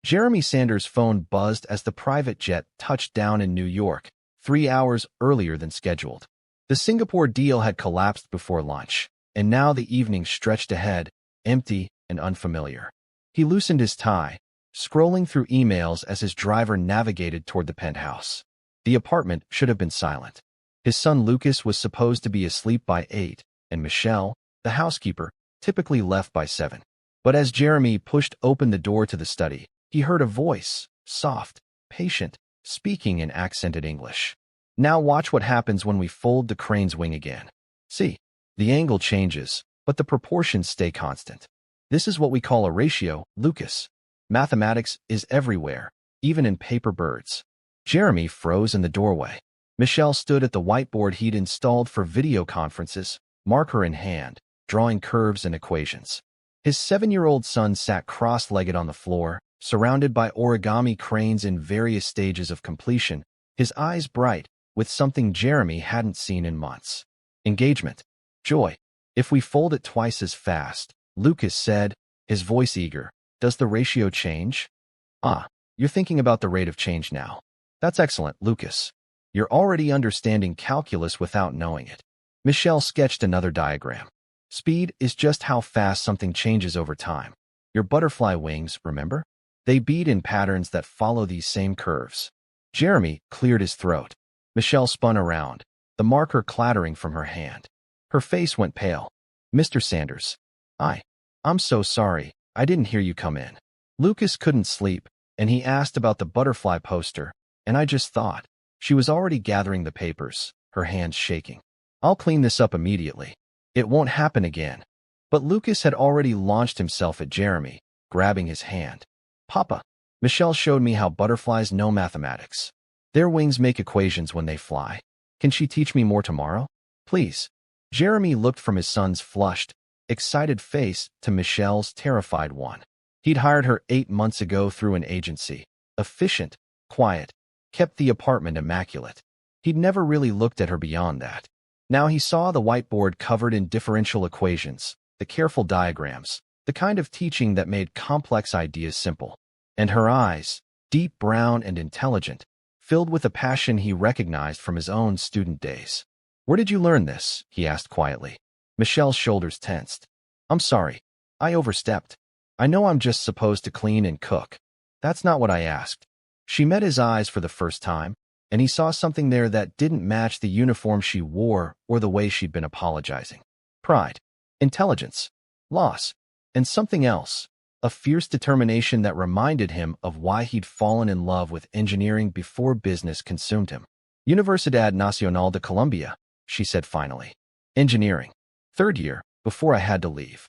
Jeremy Sanders' phone buzzed as the private jet touched down in New York, 3 hours earlier than scheduled. The Singapore deal had collapsed before lunch, and now the evening stretched ahead, empty and unfamiliar. He loosened his tie, scrolling through emails as his driver navigated toward the penthouse. The apartment should have been silent. His son Lucas was supposed to be asleep by 8, and Michelle, the housekeeper, typically left by 7. But as Jeremy pushed open the door to the study, he heard a voice, soft, patient, speaking in accented English. Now watch what happens when we fold the crane's wing again. See, the angle changes, but the proportions stay constant. This is what we call a ratio, Lucas. Mathematics is everywhere, even in paper birds. Jeremy froze in the doorway. Michelle stood at the whiteboard he'd installed for video conferences, marker in hand, drawing curves and equations. His 7-year-old son sat cross-legged on the floor, surrounded by origami cranes in various stages of completion, his eyes bright with something Jeremy hadn't seen in months. Engagement. Joy. If we fold it twice as fast, Lucas said, his voice eager. Does the ratio change? Ah, you're thinking about the rate of change now. That's excellent, Lucas. You're already understanding calculus without knowing it. Michelle sketched another diagram. Speed is just how fast something changes over time. Your butterfly wings, remember? They beat in patterns that follow these same curves. Jeremy cleared his throat. Michelle spun around, the marker clattering from her hand. Her face went pale. Mr. Sanders. I'm so sorry. I didn't hear you come in. Lucas couldn't sleep, and he asked about the butterfly poster, and I just thought. She was already gathering the papers, her hands shaking. I'll clean this up immediately. It won't happen again. But Lucas had already launched himself at Jeremy, grabbing his hand. Papa, Michelle showed me how butterflies know mathematics. Their wings make equations when they fly. Can she teach me more tomorrow? Please. Jeremy looked from his son's flushed, excited face to Michelle's terrified one. He'd hired her 8 months ago through an agency. Efficient, quiet, kept the apartment immaculate. He'd never really looked at her beyond that. Now he saw the whiteboard covered in differential equations, the careful diagrams, the kind of teaching that made complex ideas simple. And her eyes, deep brown and intelligent, filled with a passion he recognized from his own student days. Where did you learn this? He asked quietly. Michelle's shoulders tensed. I'm sorry. I overstepped. I know I'm just supposed to clean and cook. That's not what I asked. She met his eyes for the first time, and he saw something there that didn't match the uniform she wore or the way she'd been apologizing. Pride, intelligence, loss, and something else, a fierce determination that reminded him of why he'd fallen in love with engineering before business consumed him. Universidad Nacional de Colombia, she said finally. Engineering. 3rd year, before I had to leave.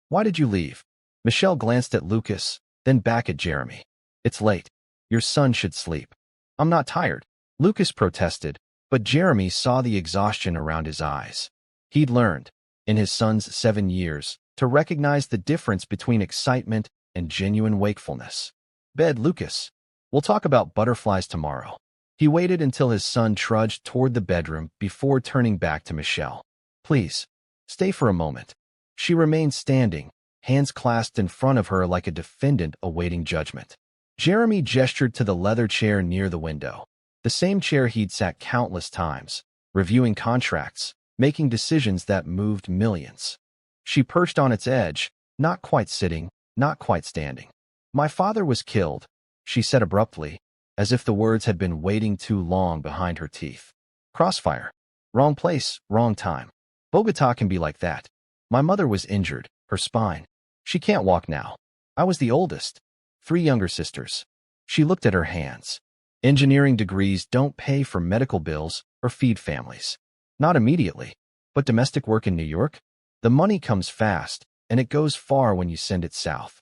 Why did you leave? Michelle glanced at Lucas, then back at Jeremy. It's late. Your son should sleep. I'm not tired. Lucas protested, but Jeremy saw the exhaustion around his eyes. He'd learned, in his son's 7 years, to recognize the difference between excitement and genuine wakefulness. Bed, Lucas. We'll talk about butterflies tomorrow. He waited until his son trudged toward the bedroom before turning back to Michelle. Please, stay for a moment. She remained standing, hands clasped in front of her like a defendant awaiting judgment. Jeremy gestured to the leather chair near the window, the same chair he'd sat countless times, reviewing contracts, making decisions that moved millions. She perched on its edge, not quite sitting, not quite standing. My father was killed, she said abruptly, as if the words had been waiting too long behind her teeth. Crossfire. Wrong place, wrong time. Bogota can be like that. My mother was injured, her spine. She can't walk now. I was the oldest. 3 younger sisters. She looked at her hands. Engineering degrees don't pay for medical bills or feed families. Not immediately. But domestic work in New York? The money comes fast, and it goes far when you send it south.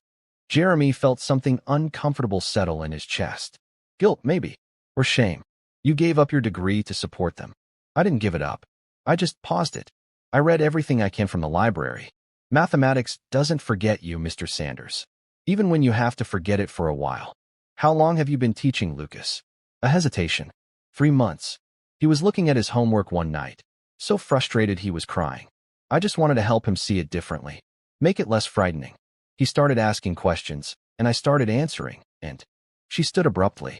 Jeremy felt something uncomfortable settle in his chest. Guilt, maybe. Or shame. You gave up your degree to support them. I didn't give it up. I just paused it. I read everything I can from the library. Mathematics doesn't forget you, Mr. Sanders. Even when you have to forget it for a while. How long have you been teaching, Lucas? A hesitation. 3 months. He was looking at his homework one night, so frustrated he was crying. I just wanted to help him see it differently. Make it less frightening. He started asking questions, and I started answering, and she stood abruptly.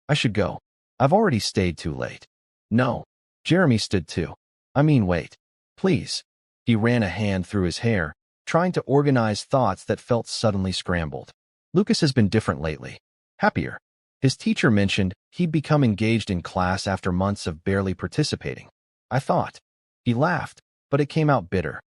I should go. I've already stayed too late. No. Jeremy stood too. I mean, wait. Please. He ran a hand through his hair, trying to organize thoughts that felt suddenly scrambled. Lucas has been different lately. Happier. His teacher mentioned he'd become engaged in class after months of barely participating. I thought. He laughed, but it came out bitter.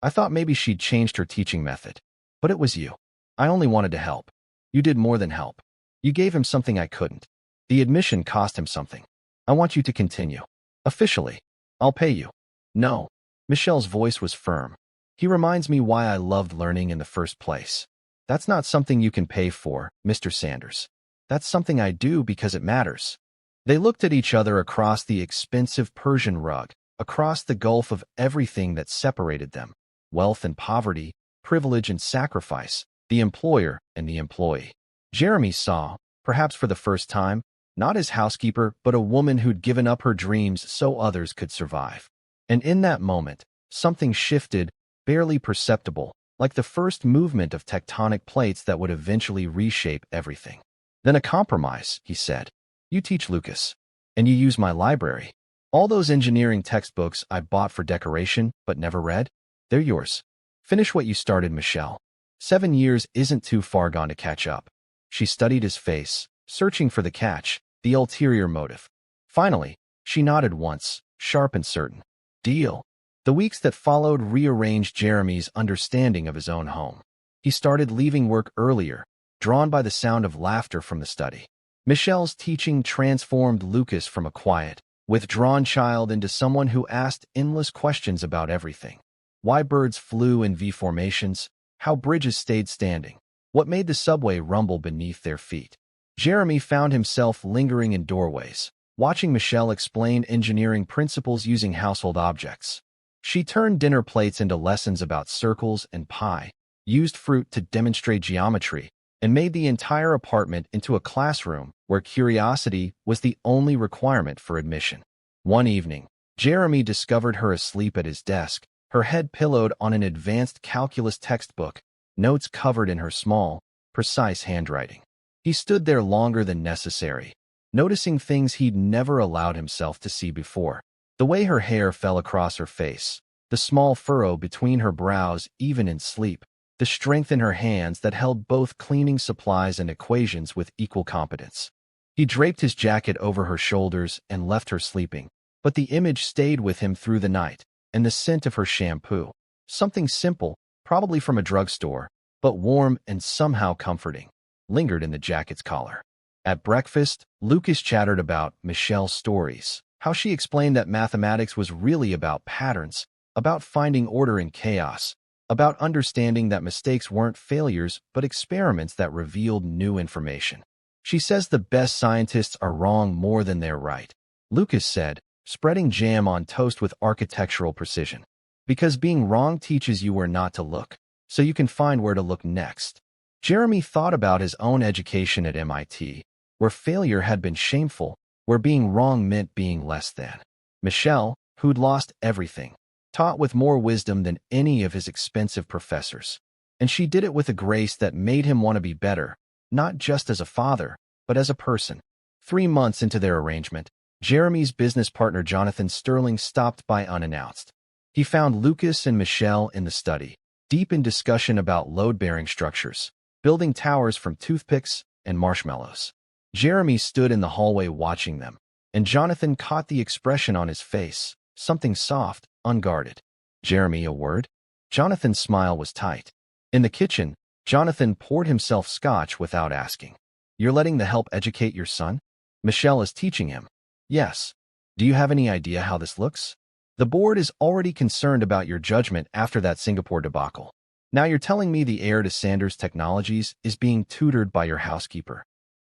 I thought maybe she'd changed her teaching method. But it was you. I only wanted to help. You did more than help. You gave him something I couldn't. The admission cost him something. I want you to continue. Officially. I'll pay you. No. Michelle's voice was firm. He reminds me why I loved learning in the first place. That's not something you can pay for, Mr. Sanders. That's something I do because it matters. They looked at each other across the expensive Persian rug, across the gulf of everything that separated them. Wealth and poverty, privilege and sacrifice, the employer and the employee. Jeremy saw, perhaps for the first time, not his housekeeper, but a woman who'd given up her dreams so others could survive. And in that moment, something shifted, barely perceptible, like the first movement of tectonic plates that would eventually reshape everything. Then a compromise, he said. You teach Lucas, and you use my library. All those engineering textbooks I bought for decoration but never read, they're yours. Finish what you started, Michelle. 7 years isn't too far gone to catch up. She studied his face, searching for the catch, the ulterior motive. Finally, she nodded once, sharp and certain. Deal. The weeks that followed rearranged Jeremy's understanding of his own home. He started leaving work earlier, drawn by the sound of laughter from the study. Michelle's teaching transformed Lucas from a quiet, withdrawn child into someone who asked endless questions about everything. Why birds flew in V formations, how bridges stayed standing, what made the subway rumble beneath their feet. Jeremy found himself lingering in doorways, watching Michelle explain engineering principles using household objects. She turned dinner plates into lessons about circles and pie, used fruit to demonstrate geometry, and made the entire apartment into a classroom where curiosity was the only requirement for admission. One evening, Jeremy discovered her asleep at his desk, her head pillowed on an advanced calculus textbook, notes covered in her small, precise handwriting. He stood there longer than necessary, noticing things he'd never allowed himself to see before. The way her hair fell across her face, the small furrow between her brows even in sleep, the strength in her hands that held both cleaning supplies and equations with equal competence. He draped his jacket over her shoulders and left her sleeping, but the image stayed with him through the night, and the scent of her shampoo, something simple, probably from a drugstore, but warm and somehow comforting, lingered in the jacket's collar. At breakfast, Lucas chattered about Michelle's stories, how she explained that mathematics was really about patterns, about finding order in chaos, about understanding that mistakes weren't failures but experiments that revealed new information. She says the best scientists are wrong more than they're right, Lucas said, spreading jam on toast with architectural precision. Because being wrong teaches you where not to look, so you can find where to look next. Jeremy thought about his own education at MIT, where failure had been shameful, where being wrong meant being less than. Michelle, who'd lost everything, taught with more wisdom than any of his expensive professors. And she did it with a grace that made him want to be better, not just as a father, but as a person. 3 months into their arrangement, Jeremy's business partner Jonathan Sterling stopped by unannounced. He found Lucas and Michelle in the study, deep in discussion about load-bearing structures, building towers from toothpicks and marshmallows. Jeremy stood in the hallway watching them, and Jonathan caught the expression on his face, something soft, unguarded. Jeremy, a word? Jonathan's smile was tight. In the kitchen, Jonathan poured himself scotch without asking. You're letting the help educate your son? Michelle is teaching him. Yes. Do you have any idea how this looks? The board is already concerned about your judgment after that Singapore debacle. Now you're telling me the heir to Sanders Technologies is being tutored by your housekeeper.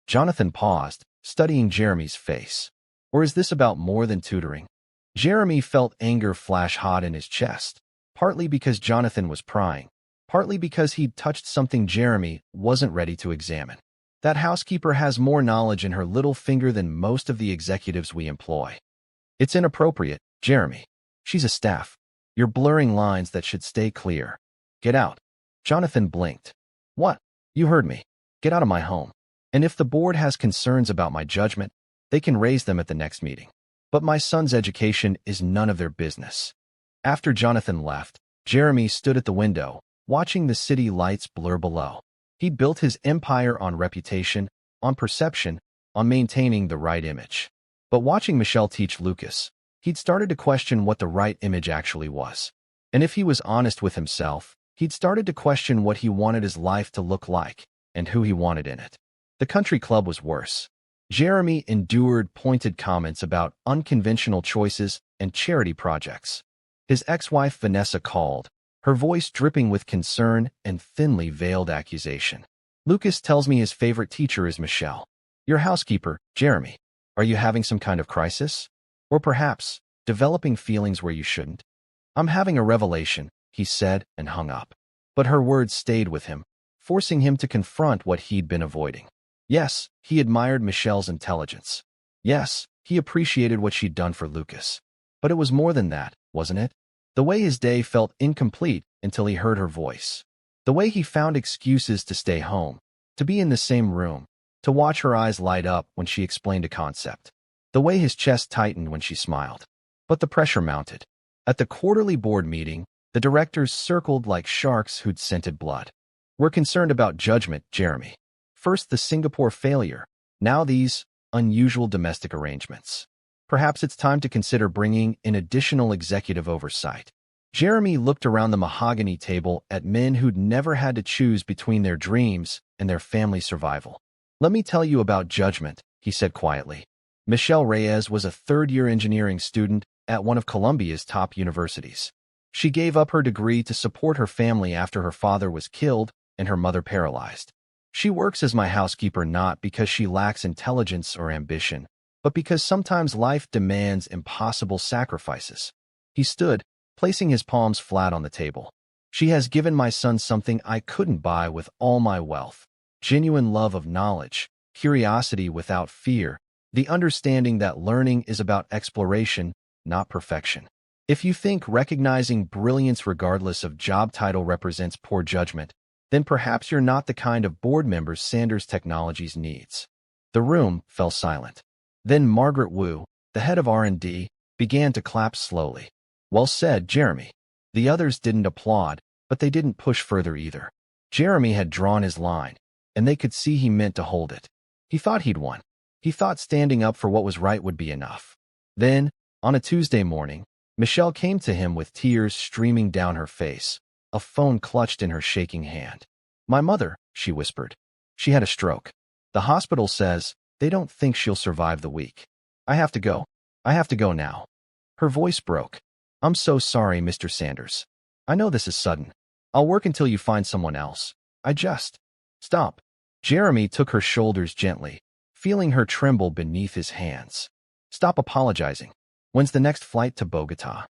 Jonathan paused, studying Jeremy's face. Or is this about more than tutoring? Jeremy felt anger flash hot in his chest, partly because Jonathan was prying, partly because he'd touched something Jeremy wasn't ready to examine. That housekeeper has more knowledge in her little finger than most of the executives we employ. It's inappropriate, Jeremy. She's a staff. You're blurring lines that should stay clear. Get out. Jonathan blinked. What? You heard me. Get out of my home. And if the board has concerns about my judgment, they can raise them at the next meeting. But my son's education is none of their business. After Jonathan left, Jeremy stood at the window, watching the city lights blur below. He'd built his empire on reputation, on perception, on maintaining the right image. But watching Michelle teach Lucas, he'd started to question what the right image actually was. And if he was honest with himself, he'd started to question what he wanted his life to look like and who he wanted in it. The country club was worse. Jeremy endured pointed comments about unconventional choices and charity projects. His ex-wife Vanessa called, her voice dripping with concern and thinly veiled accusation. Lucas tells me his favorite teacher is Michelle. Your housekeeper, Jeremy. Are you having some kind of crisis? Or perhaps developing feelings where you shouldn't? I'm having a revelation, he said and hung up. But her words stayed with him, forcing him to confront what he'd been avoiding. Yes, he admired Michelle's intelligence. Yes, he appreciated what she'd done for Lucas. But it was more than that, wasn't it? The way his day felt incomplete until he heard her voice. The way he found excuses to stay home, to be in the same room, to watch her eyes light up when she explained a concept. The way his chest tightened when she smiled. But the pressure mounted. At the quarterly board meeting, the directors circled like sharks who'd scented blood. We're concerned about judgment, Jeremy. First the Singapore failure, now these unusual domestic arrangements. Perhaps it's time to consider bringing in additional executive oversight. Jeremy looked around the mahogany table at men who'd never had to choose between their dreams and their family survival. Let me tell you about judgment, he said quietly. Michelle Reyes was a third-year engineering student at one of Colombia's top universities. She gave up her degree to support her family after her father was killed and her mother paralyzed. She works as my housekeeper not because she lacks intelligence or ambition, but because sometimes life demands impossible sacrifices. He stood, placing his palms flat on the table. She has given my son something I couldn't buy with all my wealth. Genuine love of knowledge, curiosity without fear, the understanding that learning is about exploration, not perfection. If you think recognizing brilliance regardless of job title represents poor judgment, then perhaps you're not the kind of board member Sanders Technologies needs. The room fell silent. Then Margaret Wu, the head of R&D, began to clap slowly. Well said, Jeremy. The others didn't applaud, but they didn't push further either. Jeremy had drawn his line, and they could see he meant to hold it. He thought he'd won. He thought standing up for what was right would be enough. Then, on a Tuesday morning, Michelle came to him with tears streaming down her face, a phone clutched in her shaking hand. My mother, she whispered. She had a stroke. The hospital says they don't think she'll survive the week. I have to go. I have to go now. Her voice broke. I'm so sorry, Mr. Sanders. I know this is sudden. I'll work until you find someone else. Stop. Jeremy took her shoulders gently, feeling her tremble beneath his hands. Stop apologizing. When's the next flight to Bogota?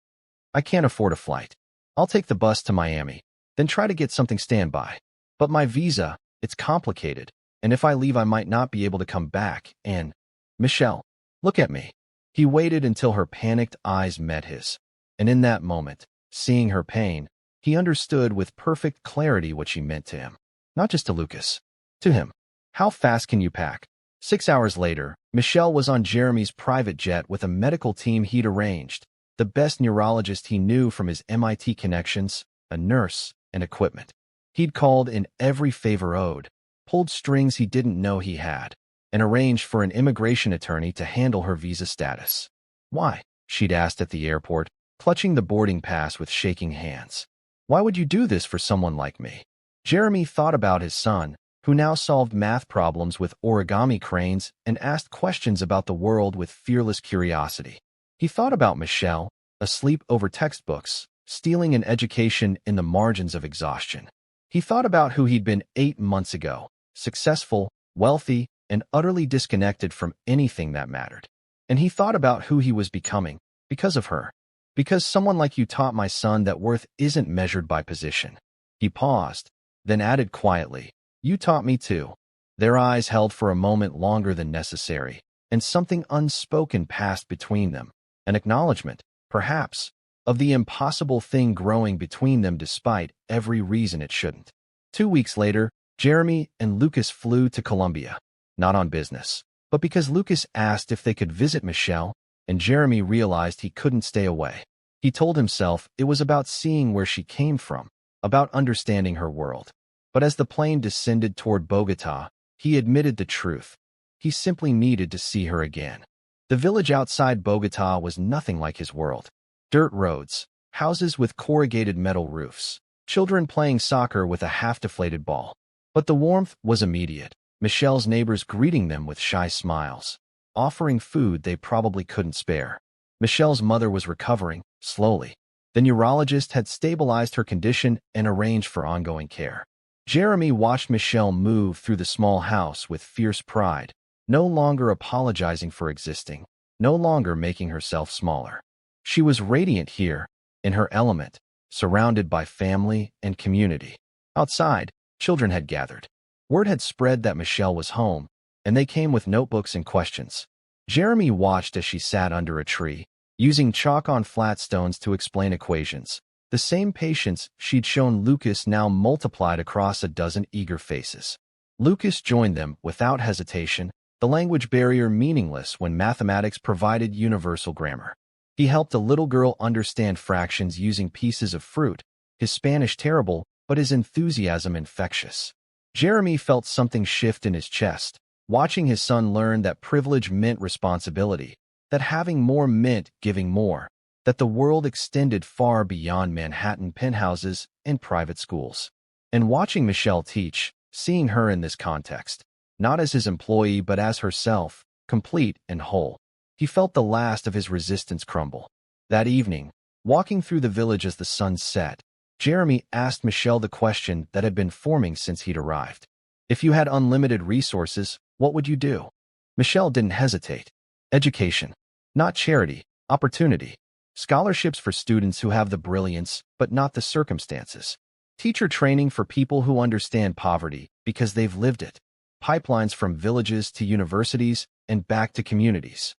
I can't afford a flight. I'll take the bus to Miami, then try to get something standby. But my visa, it's complicated, and if I leave I might not be able to come back, and… Michelle, look at me. He waited until her panicked eyes met his. And in that moment, seeing her pain, he understood with perfect clarity what she meant to him. Not just to Lucas. To him. How fast can you pack? 6 hours later, Michelle was on Jeremy's private jet with a medical team he'd arranged, the best neurologist he knew from his MIT connections, a nurse, and equipment. He'd called in every favor owed, pulled strings he didn't know he had, and arranged for an immigration attorney to handle her visa status. Why? She'd asked at the airport, clutching the boarding pass with shaking hands. Why would you do this for someone like me? Jeremy thought about his son, who now solved math problems with origami cranes and asked questions about the world with fearless curiosity. He thought about Michelle, asleep over textbooks, stealing an education in the margins of exhaustion. He thought about who he'd been 8 months ago, successful, wealthy, and utterly disconnected from anything that mattered. And he thought about who he was becoming, because of her. Because someone like you taught my son that worth isn't measured by position. He paused, then added quietly, you taught me too. Their eyes held for a moment longer than necessary, and something unspoken passed between them, an acknowledgement, perhaps, of the impossible thing growing between them despite every reason it shouldn't. 2 weeks later, Jeremy and Lucas flew to Colombia, not on business, but because Lucas asked if they could visit Michelle, and Jeremy realized he couldn't stay away. He told himself it was about seeing where she came from, about understanding her world. But as the plane descended toward Bogotá, he admitted the truth. He simply needed to see her again. The village outside Bogotá was nothing like his world. Dirt roads, houses with corrugated metal roofs, children playing soccer with a half-deflated ball. But the warmth was immediate. Michelle's neighbors greeting them with shy smiles, offering food they probably couldn't spare. Michelle's mother was recovering, slowly. The neurologist had stabilized her condition and arranged for ongoing care. Jeremy watched Michelle move through the small house with fierce pride, no longer apologizing for existing, no longer making herself smaller. She was radiant here, in her element, surrounded by family and community. Outside, children had gathered. Word had spread that Michelle was home, and they came with notebooks and questions. Jeremy watched as she sat under a tree, using chalk on flat stones to explain equations. The same patience she'd shown Lucas now multiplied across a dozen eager faces. Lucas joined them without hesitation, the language barrier meaningless when mathematics provided universal grammar. He helped a little girl understand fractions using pieces of fruit, his Spanish terrible, but his enthusiasm infectious. Jeremy felt something shift in his chest, watching his son learn that privilege meant responsibility, that having more meant giving more, that the world extended far beyond Manhattan penthouses and private schools. And watching Michelle teach, seeing her in this context, not as his employee but as herself, complete and whole, he felt the last of his resistance crumble. That evening, walking through the village as the sun set, Jeremy asked Michelle the question that had been forming since he'd arrived. If you had unlimited resources, what would you do? Michelle didn't hesitate. Education. Not charity, opportunity. Scholarships for students who have the brilliance, but not the circumstances. Teacher training for people who understand poverty because they've lived it. Pipelines from villages to universities and back to communities.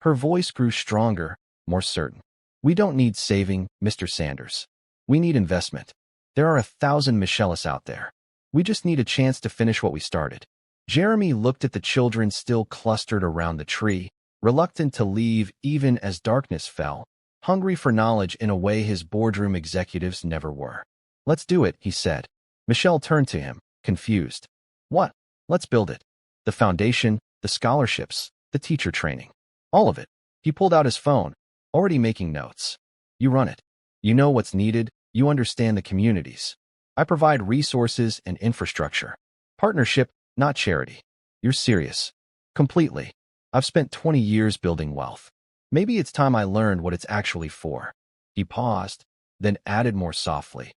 Her voice grew stronger, more certain. We don't need saving, Mr. Sanders. We need investment. There are 1,000 Michelles out there. We just need a chance to finish what we started. Jeremy looked at the children still clustered around the tree, reluctant to leave even as darkness fell, hungry for knowledge in a way his boardroom executives never were. Let's do it, he said. Michelle turned to him, confused. What? Let's build it. The foundation, the scholarships, the teacher training. All of it. He pulled out his phone, already making notes. You run it. You know what's needed. You understand the communities. I provide resources and infrastructure. Partnership, not charity. You're serious. Completely. I've spent 20 years building wealth. Maybe it's time I learned what it's actually for. He paused, then added more softly.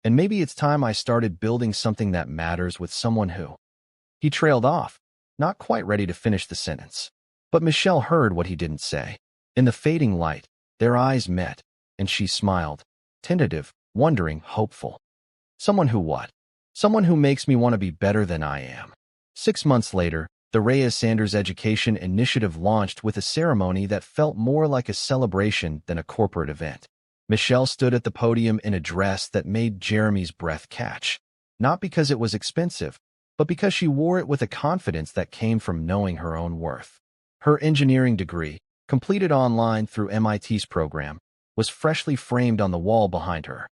And maybe it's time I started building something that matters with someone who... He trailed off, not quite ready to finish the sentence. But Michelle heard what he didn't say. In the fading light, their eyes met, and she smiled, tentative, wondering, hopeful. Someone who what? Someone who makes me want to be better than I am. 6 months later, the Reyes Sanders Education Initiative launched with a ceremony that felt more like a celebration than a corporate event. Michelle stood at the podium in a dress that made Jeremy's breath catch. Not because it was expensive, but because she wore it with a confidence that came from knowing her own worth. Her engineering degree, completed online through MIT's program, was freshly framed on the wall behind her.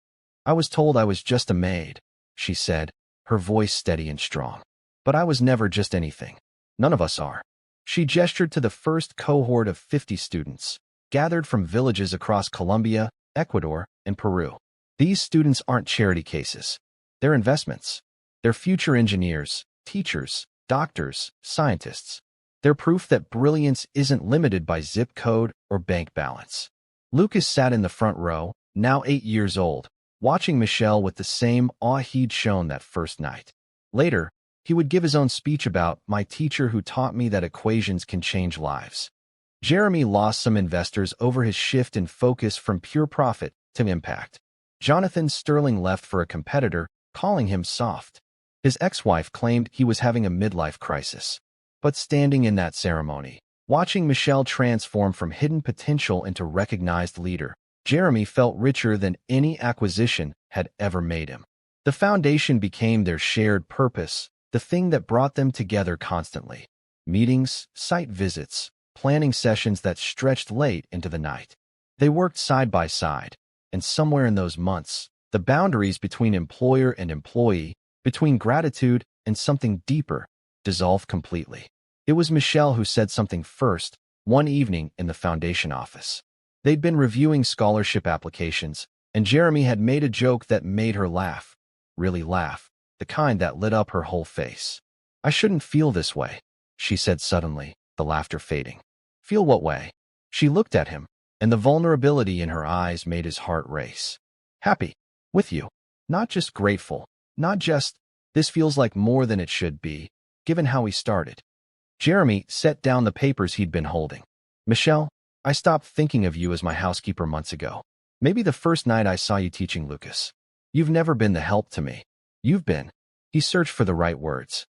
I was told I was just a maid, she said, her voice steady and strong. But I was never just anything. None of us are. She gestured to the first cohort of 50 students, gathered from villages across Colombia, Ecuador, and Peru. These students aren't charity cases. They're investments. They're future engineers, teachers, doctors, scientists. They're proof that brilliance isn't limited by zip code or bank balance. Lucas sat in the front row, now 8 years old, watching Michelle with the same awe he'd shown that first night. Later, he would give his own speech about my teacher who taught me that equations can change lives. Jeremy lost some investors over his shift in focus from pure profit to impact. Jonathan Sterling left for a competitor, calling him soft. His ex-wife claimed he was having a midlife crisis. But standing in that ceremony, watching Michelle transform from hidden potential into recognized leader, Jeremy felt richer than any acquisition had ever made him. The foundation became their shared purpose, the thing that brought them together constantly. Meetings, site visits, planning sessions that stretched late into the night. They worked side by side, and somewhere in those months, the boundaries between employer and employee, between gratitude and something deeper, dissolved completely. It was Michelle who said something first, one evening in the foundation office. They'd been reviewing scholarship applications, and Jeremy had made a joke that made her laugh, really laugh, the kind that lit up her whole face. "I shouldn't feel this way," she said suddenly, the laughter fading. "Feel what way?" She looked at him, and the vulnerability in her eyes made his heart race. "Happy. With you. Not just grateful. Not just, this feels like more than it should be, given how we started." Jeremy set down the papers he'd been holding. "Michelle, I stopped thinking of you as my housekeeper months ago. Maybe the first night I saw you teaching Lucas. You've never been the help to me. You've been," he searched for the right words,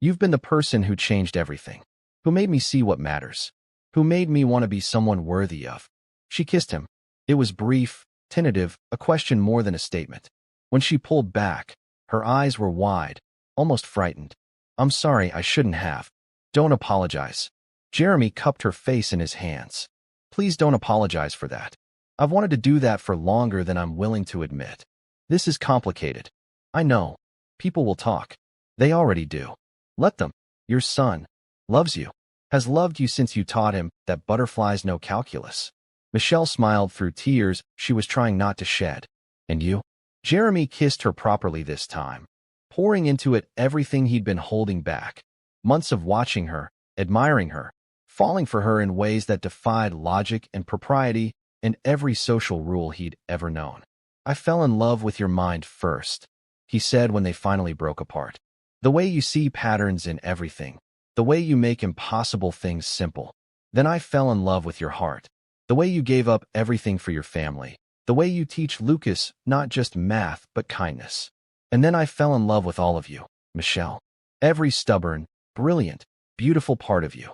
"you've been the person who changed everything, who made me see what matters, who made me want to be someone worthy of." She kissed him. It was brief, tentative, a question more than a statement. When she pulled back, her eyes were wide, almost frightened. "I'm sorry, I shouldn't have. Don't apologize." Jeremy cupped her face in his hands. "Please don't apologize for that. I've wanted to do that for longer than I'm willing to admit. This is complicated. I know. People will talk. They already do. Let them. Your son loves you, has loved you since you taught him that butterflies know calculus." Michelle smiled through tears she was trying not to shed. "And you?" Jeremy kissed her properly this time, pouring into it everything he'd been holding back. Months of watching her, admiring her, falling for her in ways that defied logic and propriety and every social rule he'd ever known. "I fell in love with your mind first," he said when they finally broke apart. "The way you see patterns in everything, the way you make impossible things simple. Then I fell in love with your heart, the way you gave up everything for your family, the way you teach Lucas not just math but kindness. And then I fell in love with all of you, Michelle. Every stubborn, brilliant, beautiful part of you."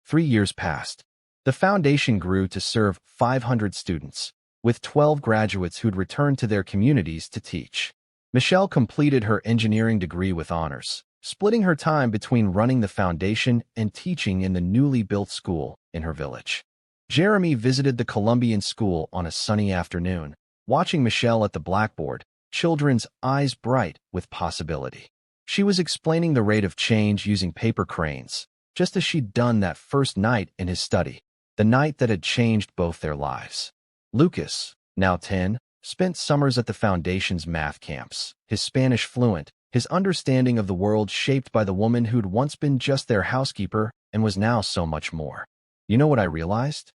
3 years passed. The foundation grew to serve 500 students, with 12 graduates who'd returned to their communities to teach. Michelle completed her engineering degree with honors, splitting her time between running the foundation and teaching in the newly built school in her village. Jeremy visited the Colombian school on a sunny afternoon, watching Michelle at the blackboard, children's eyes bright with possibility. She was explaining the rate of change using paper cranes, just as she'd done that first night in his study, the night that had changed both their lives. Lucas, now 10, spent summers at the foundation's math camps, his Spanish fluent, his understanding of the world shaped by the woman who'd once been just their housekeeper and was now so much more. "You know what I realized?"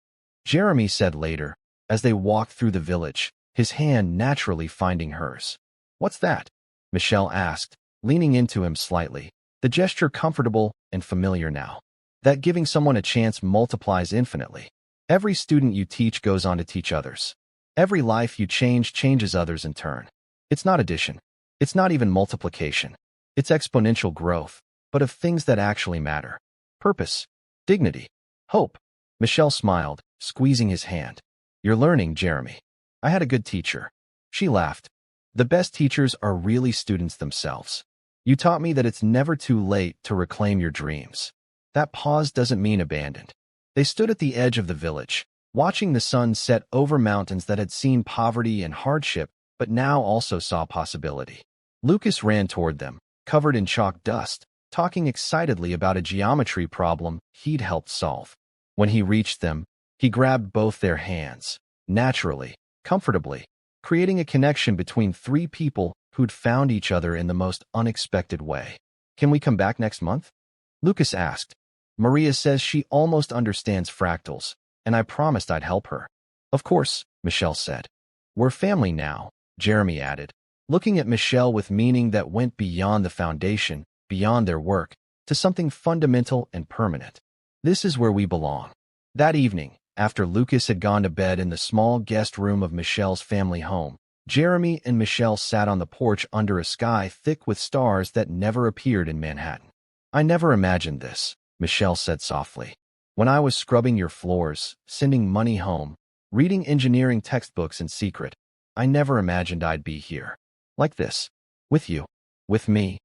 Jeremy said later, as they walked through the village, his hand naturally finding hers. "What's that?" Michelle asked, leaning into him slightly, the gesture comfortable and familiar now. "That giving someone a chance multiplies infinitely. Every student you teach goes on to teach others. Every life you change changes others in turn. It's not addition. It's not even multiplication. It's exponential growth, but of things that actually matter. Purpose, dignity, hope." Michelle smiled, squeezing his hand. "You're learning, Jeremy. I had a good teacher." She laughed. "The best teachers are really students themselves. You taught me that it's never too late to reclaim your dreams." That pause doesn't mean abandoned. They stood at the edge of the village, watching the sun set over mountains that had seen poverty and hardship, but now also saw possibility. Lucas ran toward them, covered in chalk dust, talking excitedly about a geometry problem he'd helped solve. When he reached them, he grabbed both their hands, naturally, comfortably, creating a connection between 3 people who'd found each other in the most unexpected way. "Can we come back next month?" Lucas asked. "Maria says she almost understands fractals, and I promised I'd help her." "Of course," Michelle said. "We're family now," Jeremy added, looking at Michelle with meaning that went beyond the foundation, beyond their work, to something fundamental and permanent. "This is where we belong." That evening, after Lucas had gone to bed in the small guest room of Michelle's family home, Jeremy and Michelle sat on the porch under a sky thick with stars that never appeared in Manhattan. "I never imagined this," Michelle said softly. "When I was scrubbing your floors, sending money home, reading engineering textbooks in secret, I never imagined I'd be here. Like this. With you. With me."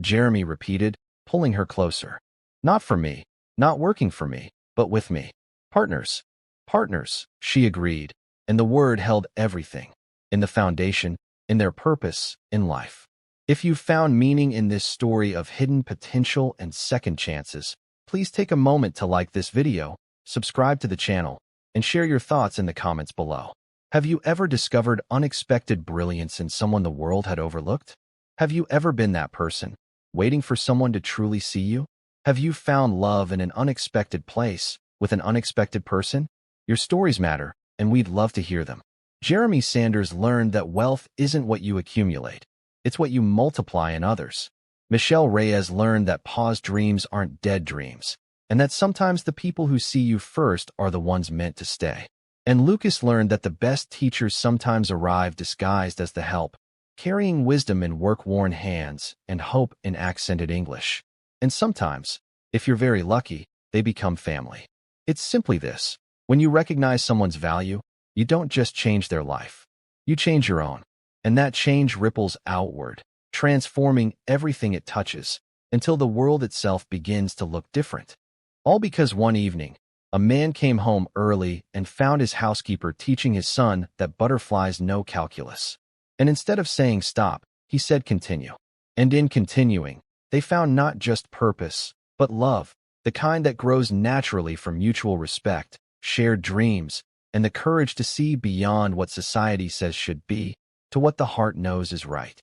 Jeremy repeated, pulling her closer. Not for me, not working for me, but with me. Partners. Partners, she agreed, and the word held everything. In the foundation, in their purpose, in life. If you've found meaning in this story of hidden potential and second chances, please take a moment to like this video, subscribe to the channel, and share your thoughts in the comments below. Have you ever discovered unexpected brilliance in someone the world had overlooked? Have you ever been that person, waiting for someone to truly see you? Have you found love in an unexpected place, with an unexpected person? Your stories matter, and we'd love to hear them. Jeremy Sanders learned that wealth isn't what you accumulate, it's what you multiply in others. Michelle Reyes learned that paused dreams aren't dead dreams, and that sometimes the people who see you first are the ones meant to stay. And Lucas learned that the best teachers sometimes arrive disguised as the help, carrying wisdom in work-worn hands and hope in accented English. And sometimes, if you're very lucky, they become family. It's simply this: when you recognize someone's value, you don't just change their life. You change your own. And that change ripples outward, transforming everything it touches, until the world itself begins to look different. All because one evening, a man came home early and found his housekeeper teaching his son that butterflies know calculus. And instead of saying stop, he said continue. And in continuing, they found not just purpose, but love, the kind that grows naturally from mutual respect, shared dreams, and the courage to see beyond what society says should be, to what the heart knows is right.